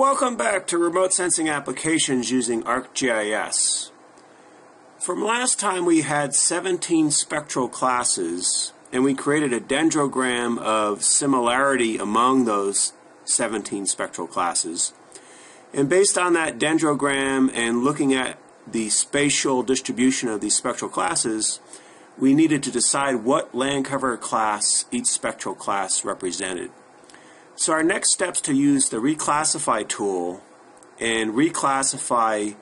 Welcome back to Remote Sensing Applications using ArcGIS. From last time we had 17 spectral classes and we created a dendrogram of similarity among those 17 spectral classes. And based on that dendrogram and looking at the spatial distribution of these spectral classes, we needed to decide what land cover class each spectral class represented. So our next step is to use the reclassify tool and reclassify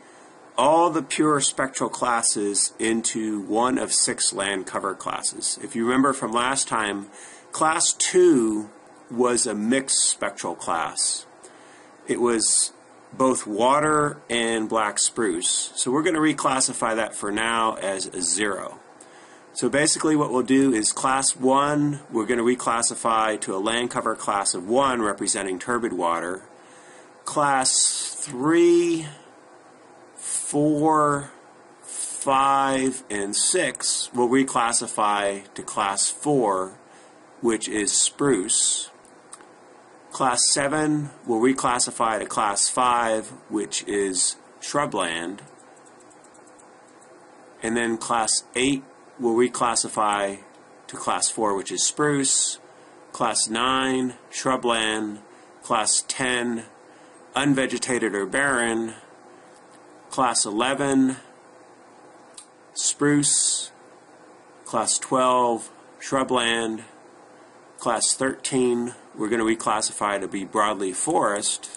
all the pure spectral classes into one of 6 land cover classes. If you remember from last time, class 2 was a mixed spectral class. It was both water and black spruce. So we're going to reclassify that for now as a 0. So basically what we'll do is class 1, we're going to reclassify to a land cover class of 1 representing turbid water. Class 3, 4, 5, and 6 will reclassify to class 4, which is spruce. Class 7 will reclassify to class 5, which is shrubland. And then class 8 will reclassify to class 4, which is spruce. Class 9, shrubland. Class 10, unvegetated or barren. Class 11, spruce. Class 12, shrubland. Class 13, we're going to reclassify to be broadleaf forest.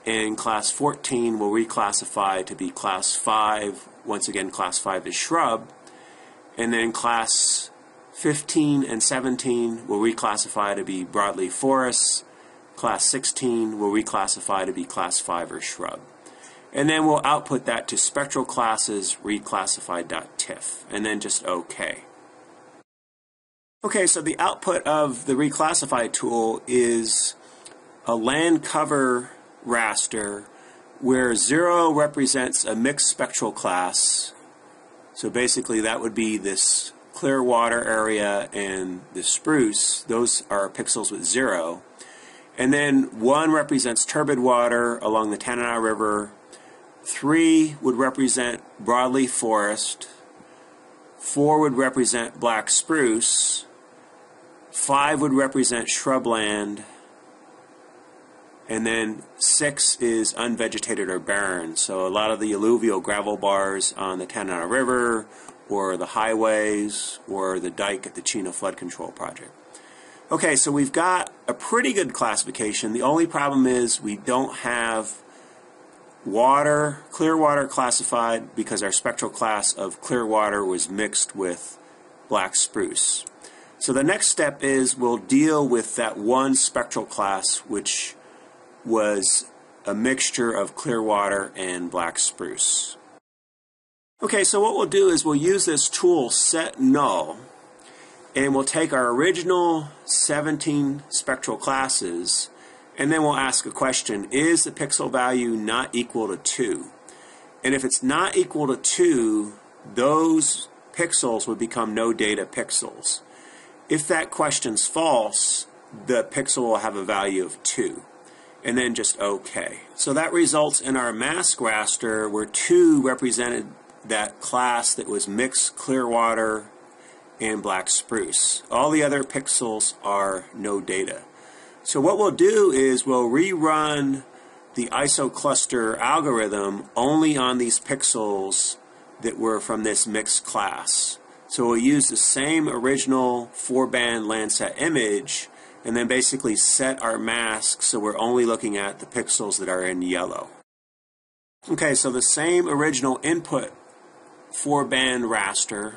And class 14 will reclassify to be class 5. Once again, class 5 is shrub. And then class 15 and 17 will reclassify to be broadleaf forests. Class 16 will reclassify to be class 5 or shrub. And then we'll output that to spectral classes reclassified.tif, and then just OK. Okay, so the output of the reclassify tool is a land cover raster where 0 represents a mixed spectral class. So basically that would be this clear water area and the spruce. Those are pixels with 0. And then 1 represents turbid water along the Tanana River. 3 would represent broadleaf forest. 4 would represent black spruce. 5 would represent shrubland. And then 6 is unvegetated or barren. So a lot of the alluvial gravel bars on the Tanana River, or the highways, or the dike at the Chino Flood Control Project. Okay, so we've got a pretty good classification. The only problem is we don't have water, clear water classified because our spectral class of clear water was mixed with black spruce. So the next step is we'll deal with that one spectral class which was a mixture of clear water and black spruce. Okay, so what we'll do is we'll use this tool set null, and we'll take our original 17 spectral classes, and then we'll ask a question: is the pixel value not equal to 2? And if it's not equal to 2, those pixels would become no data pixels. If that question's false, the pixel will have a value of 2. And then just OK. So that results in our mask raster where 2 represented that class that was mixed clear water and black spruce. All the other pixels are no data. So what we'll do is we'll rerun the isocluster algorithm only on these pixels that were from this mixed class. So we'll use the same original 4-band Landsat image and then basically set our mask so we're only looking at the pixels that are in yellow. Okay, so the same original input 4-band raster,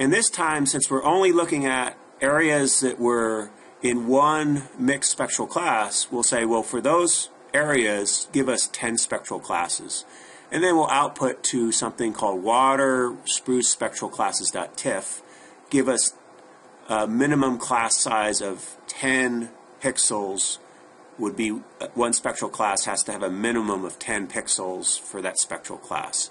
and this time, since we're only looking at areas that were in one mixed spectral class, we'll say, well, for those areas, give us 10 spectral classes. And then we'll output to something called water spruce spectral classes.tif, give us a minimum class size of 10 pixels. Would be one spectral class has to have a minimum of 10 pixels for that spectral class.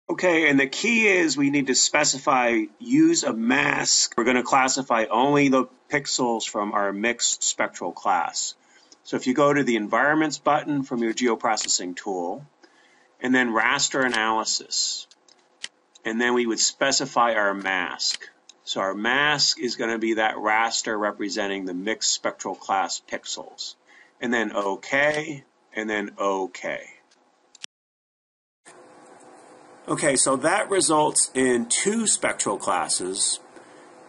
Okay, and the key is we need to specify use a mask. We're going to classify only the pixels from our mixed spectral class. So if you go to the Environments button from your geoprocessing tool, and then Raster Analysis, and then we would specify our mask. So our mask is going to be that raster representing the mixed spectral class pixels. And then OK, and then OK. Okay, so that results in 2 spectral classes.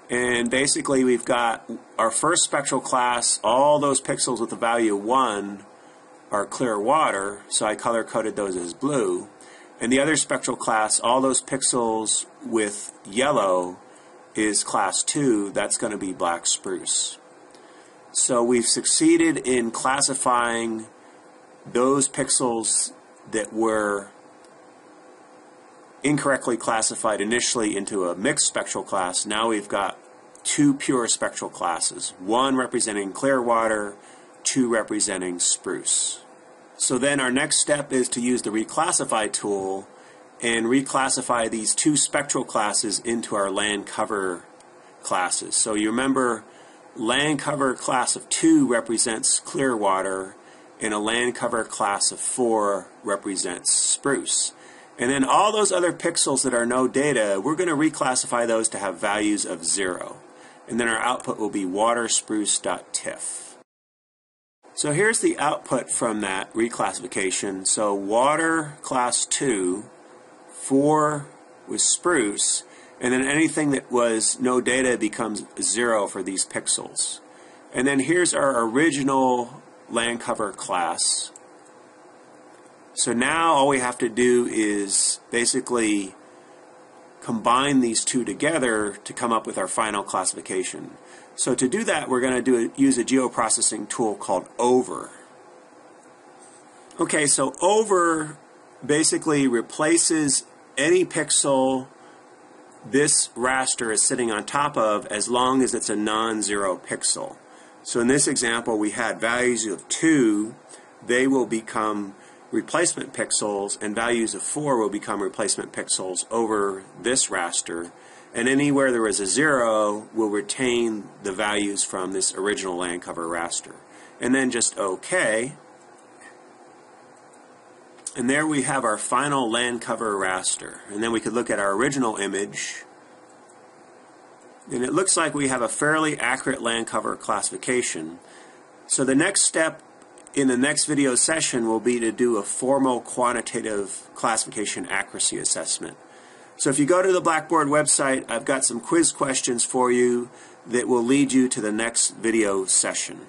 And basically we've got our first spectral class, all those pixels with the value 1 are clear water, so I color-coded those as blue. And the other spectral class, all those pixels with yellow, is class 2, that's going to be black spruce. So we've succeeded in classifying those pixels that were incorrectly classified initially into a mixed spectral class. Now we've got 2 pure spectral classes, 1 representing clear water, 2 representing spruce. So then our next step is to use the reclassify tool and reclassify these 2 spectral classes into our land cover classes. So you remember land cover class of 2 represents clear water and a land cover class of 4 represents spruce. And then all those other pixels that are no data, we're going to reclassify those to have values of 0. And then our output will be waterspruce.tiff. So here's the output from that reclassification. So water class 2, 4 was spruce, and then anything that was no data becomes 0 for these pixels. And then here's our original land cover class. So now all we have to do is basically combine these 2 together to come up with our final classification. So to do that, we're going to use a geoprocessing tool called over. Okay, so over basically replaces any pixel this raster is sitting on top of as long as it's a non-zero pixel. So in this example, we had values of 2, they will become replacement pixels, and values of 4 will become replacement pixels over this raster. And anywhere there is a 0 will retain the values from this original land cover raster. And then just OK. And there we have our final land cover raster. And then we could look at our original image. And it looks like we have a fairly accurate land cover classification. So the next step in the next video session will be to do a formal quantitative classification accuracy assessment. So if you go to the Blackboard website, I've got some quiz questions for you that will lead you to the next video session.